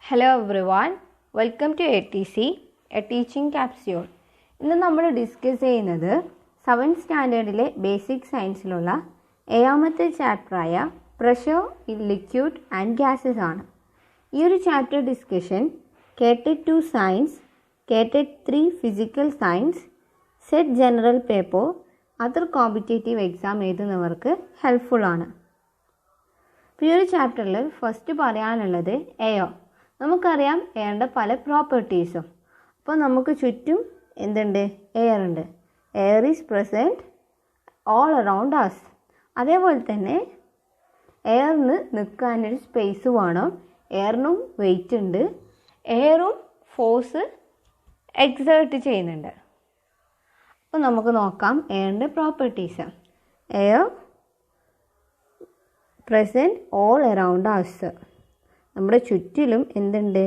Hello everyone, welcome to ATC, a teaching capsule. ഇന്ന് നമ്മൾ discuss ചെയ്യുന്നത് 7th സ്റ്റാൻഡേർഡിലെ ബേസിക് സയൻസിലുള്ള 7ാമത്തെ ചാപ്റ്ററായ pressure in liquid and gases ആണ്. ഈ ഒരു ചാപ്റ്റർ ഡിസ്കഷൻ കേട്ടറ്റ് 2 സയൻസ്, കേട്ടറ്റ് 3 physical science, SET general paper, other competitive exam എഴുതുന്നവർക്ക് ഹെൽപ്ഫുൾ ആണ്. ഈ ഒരു ചാപ്റ്ററിൽ ഫസ്റ്റ് പറയാനുള്ളത് എയർ. നമുക്കറിയാം എയറിൻ്റെ പല പ്രോപ്പർട്ടീസും. അപ്പോൾ നമുക്ക് ചുറ്റും എന്തുണ്ട്? എയർ ഉണ്ട്. Air is present all around us. അതേപോലെ തന്നെ എയറിന് നിൽക്കാനൊരു സ്പേസ് വേണം. എയറിനും വെയിറ്റ് ഉണ്ട്. എയറും ഫോഴ്സ് എക്സേർട്ട് ചെയ്യുന്നുണ്ട്. അപ്പോൾ നമുക്ക് നോക്കാം എയറിൻ്റെ പ്രോപ്പർട്ടീസ്. Air present all around us. നമ്മുടെ ചുറ്റിലും എന്തുണ്ട്?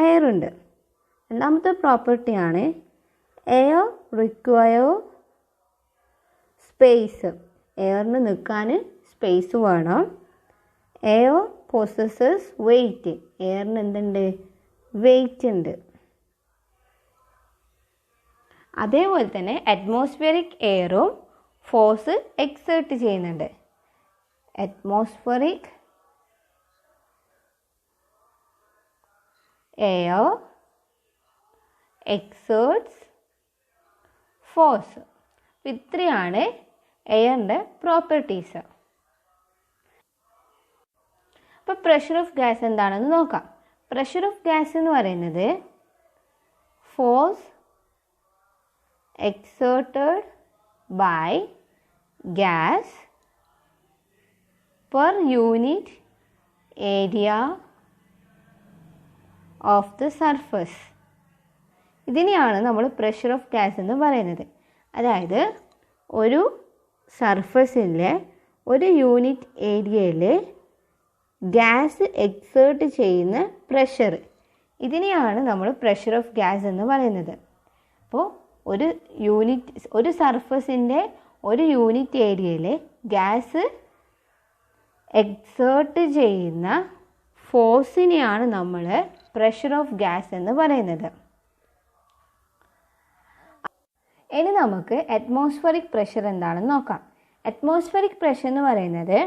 എയർ ഉണ്ട്. രണ്ടാമത്തെ പ്രോപ്പർട്ടിയാണ് എയർ റിക്വയർ സ്പേസ്. എയറിന് നിൽക്കാൻ സ്പേസ് വേണം. Air പൊസസ്സസ് wait. എയറിന് എന്തുണ്ട്? വെയിറ്റ് ഉണ്ട്. അതേപോലെ തന്നെ അറ്റ്മോസ്ഫിയറിക് എയറും ഫോഴ്സ് എക്സേർട്ട് ചെയ്യുന്നുണ്ട്. Atmospheric air exerts force. ഇത്രയാണ് എയറിൻ്റെ പ്രോപ്പർട്ടീസ്. അപ്പോൾ പ്രഷർ ഓഫ് ഗ്യാസ് എന്താണെന്ന് നോക്കാം. പ്രഷർ ഓഫ് ഗ്യാസ് എന്ന് പറയുന്നത് force exerted by gas per unit area of the surface. ഇതിനെയാണ് നമ്മൾ പ്രഷർ ഓഫ് ഗ്യാസ് എന്ന് പറയുന്നത്. അതായത് ഒരു സർഫസിലെ ഒരു യൂണിറ്റ് ഏരിയയിൽ ഗ്യാസ് എക്സേർട്ട് ചെയ്യുന്ന പ്രഷർ, ഇതിനെയാണ് നമ്മൾ പ്രഷർ ഓഫ് ഗ്യാസ് എന്ന് പറയുന്നത്. അപ്പോൾ ഒരു സർഫസിൻ്റെ ഒരു യൂണിറ്റ് ഏരിയയിൽ ഗ്യാസ് എക്സേർട്ട് ചെയ്യുന്ന ഫോഴ്സിനെയാണ് നമ്മൾ പ്രഷർ ഓഫ് ഗ്യാസ് എന്ന് പറയുന്നത്. ഇനി നമുക്ക് അറ്റ്മോസ്ഫിയറിക് പ്രഷർ എന്താണെന്ന് നോക്കാം. അറ്റ്മോസ്ഫിയറിക് പ്രഷർ എന്ന് പറയുന്നത്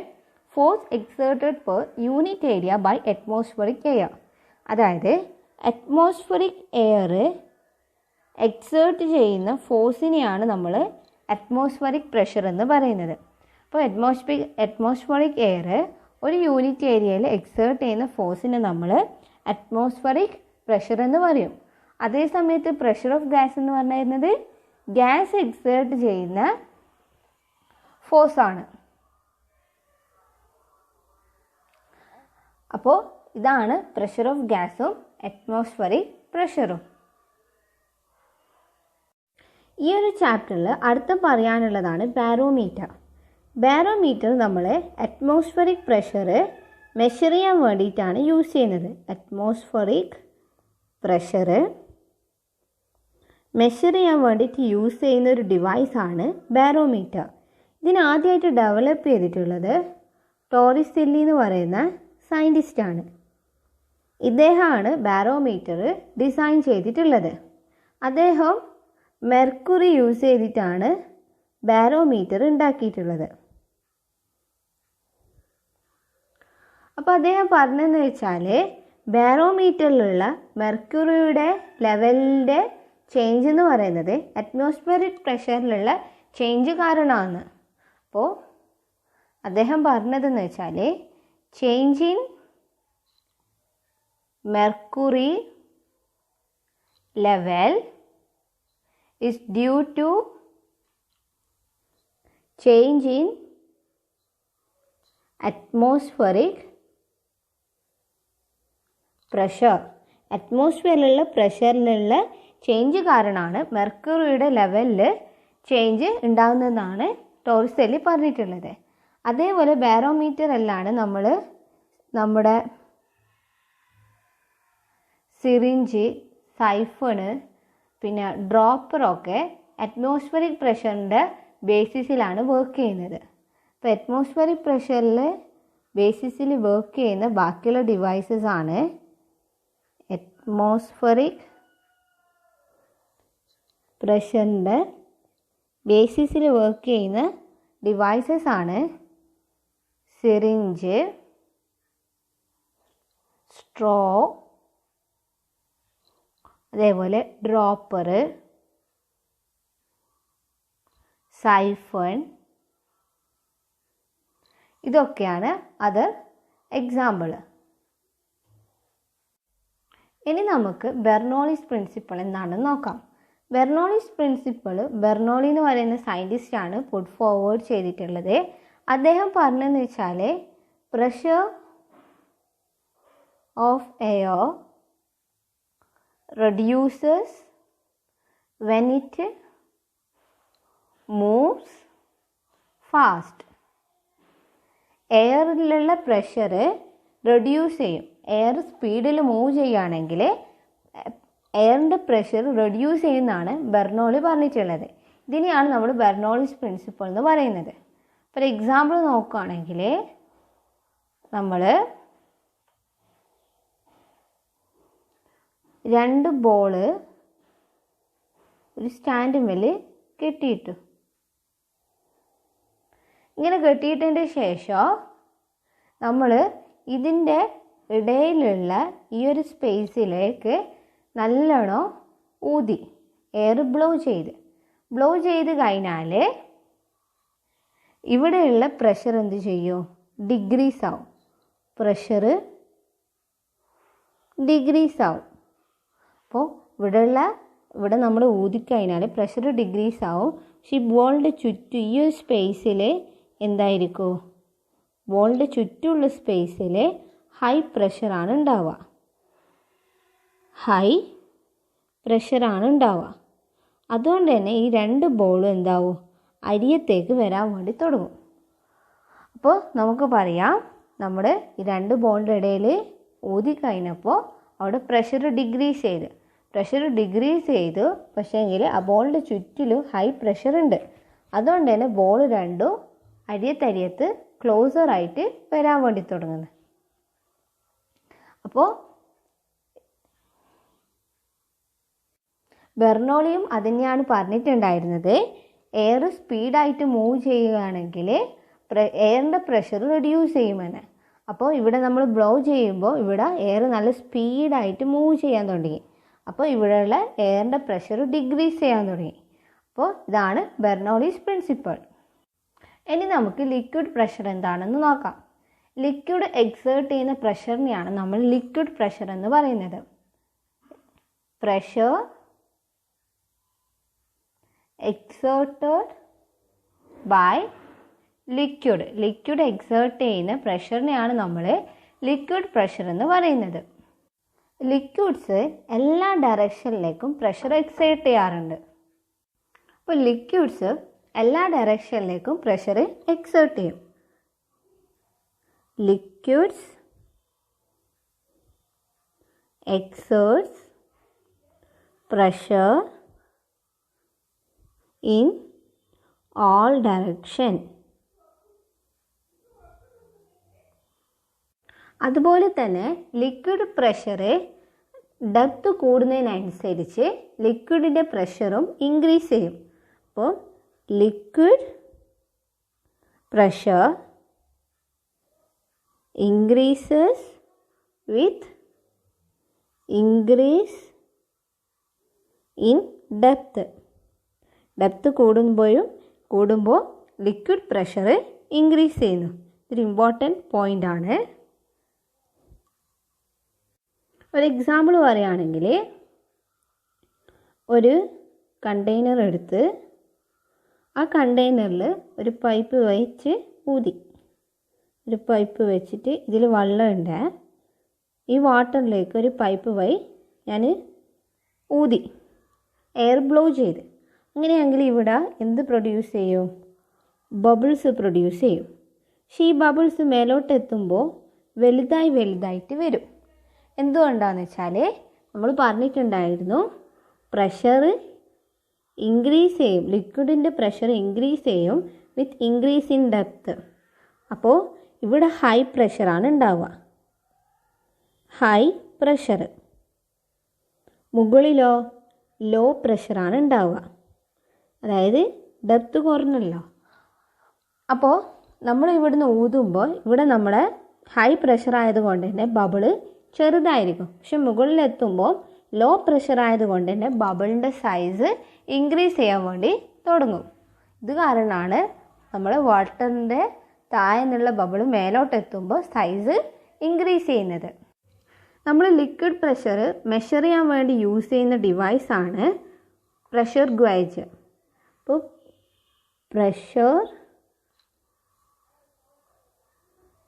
force exerted per unit area by atmospheric air. അതായത് അറ്റ്മോസ്ഫിയറിക് എയർ എക്സേർട്ട് ചെയ്യുന്ന ഫോഴ്സിനെയാണ് നമ്മൾ അറ്റ്മോസ്ഫിയറിക് പ്രഷർ എന്ന് പറയുന്നത്. അപ്പോൾ അറ്റ്മോസ്ഫിയറിക് എയർ ഒരു യൂണിറ്റ് ഏരിയയിൽ എക്സേർട്ട് ചെയ്യുന്ന ഫോഴ്സിനെ നമ്മൾ അറ്റ്മോസ്ഫിയറിക് പ്രഷർ എന്ന് പറയും. അതേസമയത്ത് പ്രഷർ ഓഫ് ഗ്യാസ് എന്ന് പറയുന്നത് ഗ്യാസ് എക്സേർട്ട് ചെയ്യുന്ന ഫോഴ്സാണ്. അപ്പോൾ ഇതാണ് പ്രഷർ ഓഫ് ഗ്യാസും അറ്റ്മോസ്ഫിയറിക് പ്രഷറും. ഈ ഒരു ചാപ്റ്ററിൽ അടുത്ത പറയാനുള്ളതാണ് ബാരോമീറ്റർ. ബാരോമീറ്റർ നമ്മൾ അറ്റ്മോസ്ഫിയറിക് പ്രഷർ മെഷർ ചെയ്യാൻ വേണ്ടിയിട്ടാണ് യൂസ് ചെയ്യുന്നത്. അറ്റ്മോസ്ഫിയറിക് പ്രഷർ മെഷർ ചെയ്യാൻ വേണ്ടിയിട്ട് യൂസ് ചെയ്യുന്ന ഒരു ഡിവൈസാണ് ബാരോമീറ്റർ. ഇതിനാദ്യമായിട്ട് ഡെവലപ്പ് ചെയ്തിട്ടുള്ളത് ടോറിസെല്ലി എന്ന് പറയുന്ന സയൻറ്റിസ്റ്റാണ്. ഇദ്ദേഹമാണ് ബാരോമീറ്റർ ഡിസൈൻ ചെയ്തിട്ടുള്ളത്. അദ്ദേഹം മെർക്കുറി യൂസ് ചെയ്തിട്ടാണ് ബാരോമീറ്റർ ഉണ്ടാക്കിയിട്ടുള്ളത്. അപ്പോൾ അദ്ദേഹം പറഞ്ഞതെന്ന് വെച്ചാൽ ബാരോമീറ്ററിലുള്ള മെർക്കുറിയുടെ ലെവലിൻ്റെ ചേഞ്ച് എന്ന് പറയുന്നത് അറ്റ്മോസ്ഫിയറിക് പ്രഷറിലുള്ള ചേഞ്ച് കാരണമാണ്. അപ്പോൾ അദ്ദേഹം പറഞ്ഞതെന്ന് വെച്ചാൽ change in mercury level is due to change in atmospheric pressure. അറ്റ്മോസ്ഫിയറിലുള്ള പ്രഷറിലുള്ള ചേഞ്ച് കാരണമാണ് മെർക്കുറിയുടെ ലെവലിൽ ചേഞ്ച് ഉണ്ടാകുന്നതെന്നാണ് ടോറിസെല്ലി പറഞ്ഞിട്ടുള്ളത്. അതേപോലെ ബാരോമീറ്ററിലാണ് നമ്മുടെ സിറിഞ്ച്, സൈഫണ്, പിന്നെ ഡ്രോപ്പറൊക്കെ അറ്റ്മോസ്ഫിയറിക് പ്രഷറിൻ്റെ ബേസിസിലാണ് വർക്ക് ചെയ്യുന്നത്. അപ്പോൾ അറ്റ്മോസ്ഫിയറിക് പ്രഷറിൽ ബേസിസിൽ വർക്ക് ചെയ്യുന്ന ബാക്കിയുള്ള ഡിവൈസസ് ആണ് അറ്റ്മോസ്ഫറിക് പ്രഷറിൻ്റെ ബേസിസിൽ വർക്ക് ചെയ്യുന്ന ഡിവൈസസ് ആണ് സിറിഞ്ച്, സ്ട്രോ, അതേപോലെ ഡ്രോപ്പർ, സൈഫൺ. ഇതൊക്കെയാണ് അതർ എക്സാമ്പിൾ. ഇനി നമുക്ക് ബെർണോളിസ് പ്രിൻസിപ്പിൾ എന്താണെന്ന് നോക്കാം. ബെർണോളിസ് പ്രിൻസിപ്പിൾ ബെർണോളി എന്ന് പറയുന്ന സയൻറ്റിസ്റ്റാണ് പുട്ട് ഫോർവേഡ് ചെയ്തിട്ടുള്ളത്. അദ്ദേഹം പറഞ്ഞതെന്ന് വെച്ചാൽ pressure of air reduces when it moves fast. എയറിലുള്ള പ്രഷർ റെഡ്യൂസ് ചെയ്യും. എയർ സ്പീഡിൽ മൂവ് ചെയ്യുകയാണെങ്കിൽ എയറിൻ്റെ പ്രഷർ റെഡ്യൂസ് ചെയ്യുന്നതാണ് ബെർണോളി പറഞ്ഞിട്ടുള്ളത്. ഇതിനെയാണ് നമ്മൾ ബെർണോളിസ് പ്രിൻസിപ്പിൾ എന്ന് പറയുന്നത്. ഫോർ എക്സാമ്പിൾ നോക്കുകയാണെങ്കിൽ നമ്മൾ 2 ബോൾ ഒരു സ്റ്റാൻഡിന്മേൽ കെട്ടിയിട്ടു. ഇങ്ങനെ കെട്ടിയിട്ടതിൻ്റെ ശേഷം നമ്മൾ ഇതിൻ്റെ ഇടയിലുള്ള ഈ ഒരു സ്പേസിലേക്ക് നല്ലോണം ഊതി എയർ ബ്ലോ ചെയ്ത് കഴിഞ്ഞാൽ ഇവിടെയുള്ള പ്രഷർ എന്ത് ചെയ്യും? ഡിഗ്രീസ് ആവും. പ്രഷർ ഡിഗ്രീസ് ആവും. അപ്പോൾ ഇവിടെ നമ്മൾ ഊതിക്കഴിഞ്ഞാൽ പ്രഷർ ഡിഗ്രീസ് ആവും. പക്ഷേ ഈ ബോളിൻ്റെ ചുറ്റും ഈ ഒരു സ്പേസിൽ എന്തായിരിക്കും? ബോളിൻ്റെ ചുറ്റുമുള്ള സ്പേസിൽ ഹൈ പ്രഷറാണ് ഉണ്ടാവുക. അതുകൊണ്ട് തന്നെ ഈ 2 ബോളും എന്താവും? അരിയത്തേക്ക് വരാൻ വേണ്ടി തുടങ്ങും. അപ്പോൾ നമുക്ക് പറയാം, നമ്മൾ ഈ 2 ബോളിൻ്റെ ഇടയിൽ ഊതിക്കഴിഞ്ഞപ്പോൾ അവിടെ പ്രഷർ ഡിഗ്രീസ് ചെയ്തു. പക്ഷേങ്കിൽ ആ ബോളിൻ്റെ ചുറ്റിലും ഹൈ പ്രഷർ ഉണ്ട്. അതുകൊണ്ട് തന്നെ ബോൾ രണ്ടും അരിയത്തരിയത്ത് ക്ലോസറായിട്ട് വരാൻ വേണ്ടി തുടങ്ങുന്നത്. അപ്പോൾ ബെർണോളിയും അതുതന്നെയാണ് പറഞ്ഞിട്ടുണ്ടായിരുന്നത്. എയർ സ്പീഡായിട്ട് മൂവ് ചെയ്യുകയാണെങ്കിൽ എയറിൻ്റെ പ്രഷർ റെഡ്യൂസ് ചെയ്യുമെന്ന്. അപ്പോൾ ഇവിടെ നമ്മൾ ബ്ലോ ചെയ്യുമ്പോൾ ഇവിടെ എയർ നല്ല സ്പീഡായിട്ട് മൂവ് ചെയ്യാൻ തുടങ്ങി. അപ്പോൾ ഇവിടെയുള്ള എയറിൻ്റെ പ്രഷർ ഡിഗ്രീസ് ചെയ്യാൻ തുടങ്ങി. അപ്പോൾ ഇതാണ് ബെർണോളിസ് പ്രിൻസിപ്പിൾ. ഇനി നമുക്ക് ലിക്വിഡ് പ്രഷർ എന്താണെന്ന് നോക്കാം. ലിക്വിഡ് എക്സേർട്ട് ചെയ്യുന്ന പ്രഷറിനെയാണ് നമ്മൾ ലിക്വിഡ് പ്രഷർ എന്ന് പറയുന്നത്. Pressure exerted by liquid exert ചെയ്യുന്ന പ്രഷറിനെയാണ് നമ്മൾ ലിക്വിഡ് പ്രഷർ എന്ന് പറയുന്നത്. ലിക്വിഡ്സ് എല്ലാ ഡയറക്ഷനിലേക്കും പ്രഷർ എക്സേർട്ട് ചെയ്യാറുണ്ട്. അപ്പോൾ ലിക്വിഡ്സ് എല്ലാ ഡയറക്ഷനിലേക്കും പ്രഷർ എക്സേർട്ട് ചെയ്യും. Liquids exerts pressure in all direction. അതുപോലെ തന്നെ ലിക്വിഡ് പ്രഷർ ഡെപ്ത് കൂടുന്നതിനനുസരിച്ച് ലിക്വിഡിൻ്റെ പ്രഷറും ഇൻക്രീസ് ചെയ്യും. അപ്പോൾ liquid pressure increases with increase in depth. Depth കൂടുമ്പോൾ ലിക്വിഡ് പ്രഷർ ഇൻക്രീസ് ചെയ്യുന്നു. ഇതൊരു ഇമ്പോർട്ടൻറ്റ് പോയിൻ്റ് ആണ്. ഒരു എക്സാമ്പിൾ പറയുകയാണെങ്കിൽ, ഒരു കണ്ടെയ്നർ എടുത്ത് ആ കണ്ടെയ്നറിൽ ഒരു പൈപ്പ് വെച്ചിട്ട് ഇതിൽ വെള്ളമുണ്ട്. ഈ വാട്ടറിലേക്ക് ഒരു പൈപ്പ് ഞാൻ ഊതി എയർ ബ്ലോ ചെയ്ത്. അങ്ങനെയെങ്കിൽ ഇവിടെ എന്ത് പ്രൊഡ്യൂസ് ചെയ്യും? ബബിൾസ് പ്രൊഡ്യൂസ് ചെയ്യും. പക്ഷേ ഈ ബബിൾസ് മേലോട്ട് എത്തുമ്പോൾ വലുതായിട്ട് വരും. എന്തുകൊണ്ടാണെന്ന് വെച്ചാൽ നമ്മൾ പറഞ്ഞിട്ടുണ്ടായിരുന്നു, പ്രഷർ ഇൻക്രീസ് ചെയ്യും, ലിക്വിഡിൻ്റെ പ്രഷർ ഇൻക്രീസ് ചെയ്യും വിത്ത് ഇൻക്രീസ് ഇൻ ഡെപ്ത്. അപ്പോൾ ഇവിടെ ഹൈ പ്രഷറാണ് ഉണ്ടാവുക. High pressure. മുകളിലോ ലോ പ്രഷറാണ് ഉണ്ടാവുക, അതായത് ഡെപ്ത് കുറഞ്ഞല്ലോ. അപ്പോൾ നമ്മൾ ഇവിടുന്ന് ഊതുമ്പോൾ ഇവിടെ നമ്മുടെ ഹൈ പ്രഷർ ആയതുകൊണ്ട് തന്നെ ബബിള് ചെറുതായിരിക്കും. പക്ഷെ മുകളിലെത്തുമ്പോൾ ലോ പ്രഷർ ആയതുകൊണ്ട് തന്നെ ബബിളിൻ്റെ സൈസ് ഇൻക്രീസ് ചെയ്യാൻ വേണ്ടി തുടങ്ങും. ഇത് കാരണമാണ് നമ്മൾ വാട്ടറിൻ്റെ താഴെ നിന്നുള്ള ബബിൾ മേലോട്ട് എത്തുമ്പോൾ സൈസ് ഇൻക്രീസ് ചെയ്യുന്നത്. നമ്മൾ ലിക്വിഡ് പ്രഷർ മെഷർ ചെയ്യാൻ വേണ്ടി യൂസ് ചെയ്യുന്ന ഡിവൈസാണ് പ്രഷർ ഗേജ്. അപ്പോൾ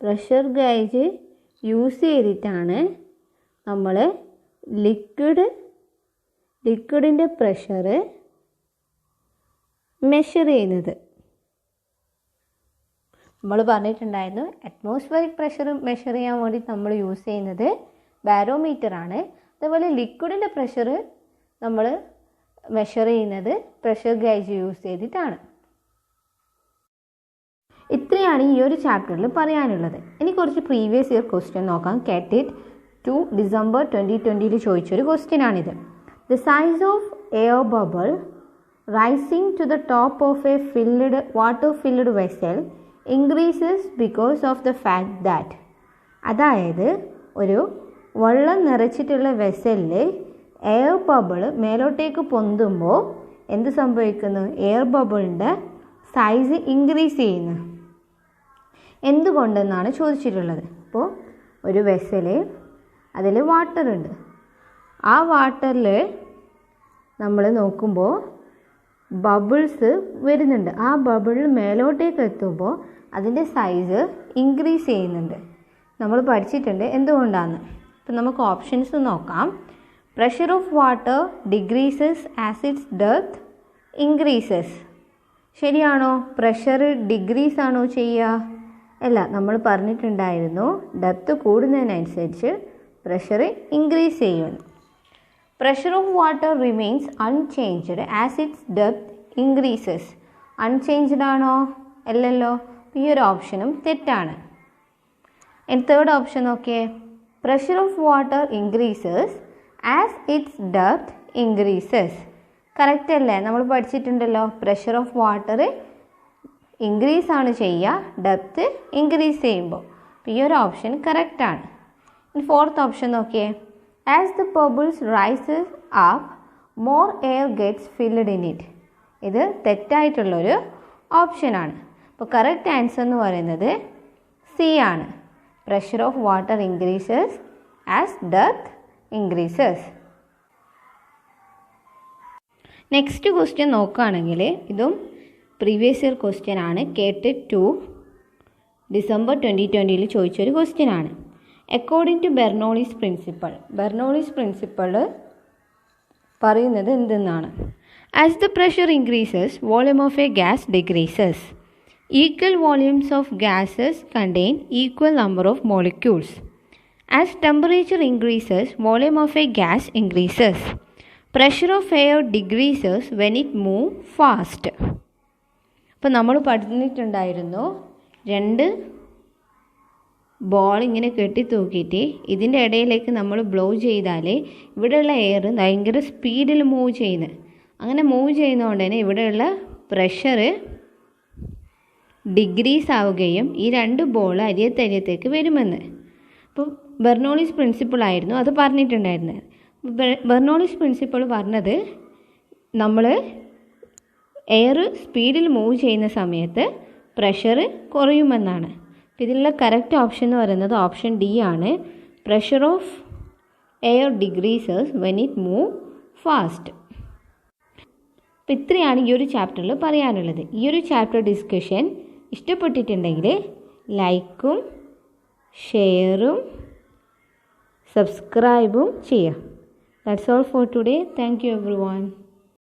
പ്രഷർ ഗേജ് യൂസ് ചെയ്തിട്ടാണ് നമ്മൾ ലിക്വിഡിൻ്റെ പ്രഷർ മെഷർ ചെയ്യുന്നത്. നമ്മൾ പറഞ്ഞിട്ടുണ്ടായിരുന്നു അറ്റ്മോസ്ഫിയറിക് പ്രഷർ മെഷർ ചെയ്യാൻ വേണ്ടി നമ്മൾ യൂസ് ചെയ്യുന്നത് ബാരോമീറ്ററാണ്. അതുപോലെ ലിക്വിഡിൻ്റെ പ്രഷർ നമ്മൾ മെഷർ ചെയ്യുന്നത് പ്രഷർ ഗേജ് യൂസ് ചെയ്തിട്ടാണ്. ഇത്രയാണ് ഈ ഒരു ചാപ്റ്ററിൽ പറയാനുള്ളത്. ഇനി കുറച്ച് പ്രീവിയസ് ഇയർ ക്വസ്റ്റ്യൻ നോക്കാം. കാറ്ററ്റ് 2 ഡിസംബർ 2020 ചോദിച്ചൊരു ക്വസ്റ്റ്യനാണിത്. The size of air bubble rising to the top of a water filled vessel increases because of the fact that. അതായത് ഒരു വെള്ളം നിറച്ചിട്ടുള്ള വെസലിൽ എയർ ബബിൾ മേലോട്ടേക്ക് പൊന്തുമ്പോൾ എന്ത് സംഭവിക്കുന്നു? എയർ ബബിളിൻ്റെ സൈസ് ഇൻക്രീസ് ചെയ്യുന്നു. എന്തുകൊണ്ടെന്നാണ് ചോദിച്ചിട്ടുള്ളത്. അപ്പോൾ ഒരു വെസൽ, അതിൽ വാട്ടർ ഉണ്ട്. ആ വാട്ടറിൽ നമ്മൾ നോക്കുമ്പോൾ ബബിൾസ് വരുന്നുണ്ട്. ആ ബബിൾ മേലോട്ടേക്ക് എത്തുമ്പോൾ അതിൻ്റെ സൈസ് ഇൻക്രീസ് ചെയ്യുന്നുണ്ട്. നമ്മൾ പഠിച്ചിട്ടുണ്ട് എന്തുകൊണ്ടാണ്. ഇപ്പം നമുക്ക് ഓപ്ഷൻസ് നോക്കാം. Pressure of water decreases as it's depth increases. ശരിയാണോ? പ്രഷർ ഡിക്രീസ് ആണോ ചെയ്യുക? അല്ല, നമ്മൾ പറഞ്ഞിട്ടുണ്ടായിരുന്നു ഡെപ്ത് കൂടുന്നതിനനുസരിച്ച് പ്രഷർ ഇൻക്രീസ് ചെയ്യുമെന്ന്. Pressure of water remains unchanged as it's depth increases. Unchanged ആണോ? അല്ലല്ലോ. ഈ ഒരു ഓപ്ഷനും തെറ്റാണ്. തേർഡ് ഓപ്ഷൻ നോക്കിയേ. Pressure of water increases as it's depth increases. Correct അല്ലേ? നമ്മൾ പഠിച്ചിട്ടുണ്ടല്ലോ പ്രഷർ ഓഫ് വാട്ടർ ഇൻക്രീസ് ആണ് ചെയ്യുക ഡെപ്ത് ഇൻക്രീസ് ചെയ്യുമ്പോൾ. ഈ ഒരു ഓപ്ഷൻ കറക്റ്റാണ്. ഫോർത്ത് ഓപ്ഷൻ നോക്കിയേ. As the bubbles rises up more air gets filled in it. ഇത് തെറ്റായിട്ടുള്ളൊരു ഓപ്ഷനാണ്. അപ്പോൾ കറക്റ്റ് ആൻസർ എന്ന് പറയുന്നത് സി ആണ്. Pressure of water increases as depth increases. Next question നോക്കുകയാണെങ്കിൽ ഇതും പ്രീവിയസ് ഇയർ ക്വസ്റ്റ്യൻ ആണ്. കേട്ട് 2 ഡിസംബർ 2020 ചോദിച്ചൊരു ക്വസ്റ്റ്യൻ ആണ്. അക്കോർഡിംഗ് ടു ബെർണോളിസ് പ്രിൻസിപ്പിൾ പറയുന്നത് എന്തെന്നാണ്? As the pressure increases volume of a gas decreases. Equal volumes of gases contain equal number of molecules. As temperature increases volume of a gas increases. Pressure of air decreases when it move fast. അപ്പോൾ നമ്മൾ പറഞ്ഞിട്ടുണ്ടായിരുന്നു 2 ball ഇങ്ങനെ കെട്ടി തൂക്കിയിട്ട് ഇതിൻ്റെ ഇടയിലേക്ക് നമ്മൾ blow ചെയ്താൽ ഇവിടെയുള്ള എയർ ഭയങ്കര സ്പീഡിൽ മൂവ് ചെയ്യുന്നത്. അങ്ങനെ മൂവ് ചെയ്യുന്നതുകൊണ്ട് തന്നെ ഇവിടെയുള്ള പ്രഷർ ഡിക്രീസ് ആവുകയും ഈ 2 ബോൾ അരിയത്തേക്ക് വരുമെന്ന്. അപ്പോൾ ബെർണോളിസ് പ്രിൻസിപ്പിളായിരുന്നു അത് പറഞ്ഞിട്ടുണ്ടായിരുന്നത്. ബെർണോളിസ് പ്രിൻസിപ്പിൾ പറഞ്ഞത് നമ്മൾ എയർ സ്പീഡിൽ മൂവ് ചെയ്യുന്ന സമയത്ത് പ്രഷർ കുറയുമെന്നാണ്. അപ്പോൾ ഇതിലുള്ള കറക്റ്റ് ഓപ്ഷൻ എന്ന് പറയുന്നത് ഓപ്ഷൻ ഡി ആണ്. Pressure of air decreases when it move fast. അപ്പോൾ ഇത്രയാണ് ഈ ഒരു ചാപ്റ്ററിൽ പറയാനുള്ളത്. ഈ ഒരു ചാപ്റ്റർ ഡിസ്കഷൻ ഇഷ്ടപ്പെട്ടിട്ടുണ്ടെങ്കിൽ ലൈക്കും ഷെയറും സബ്സ്ക്രൈബും ചെയ്യുക. That's all for today. Thank you everyone.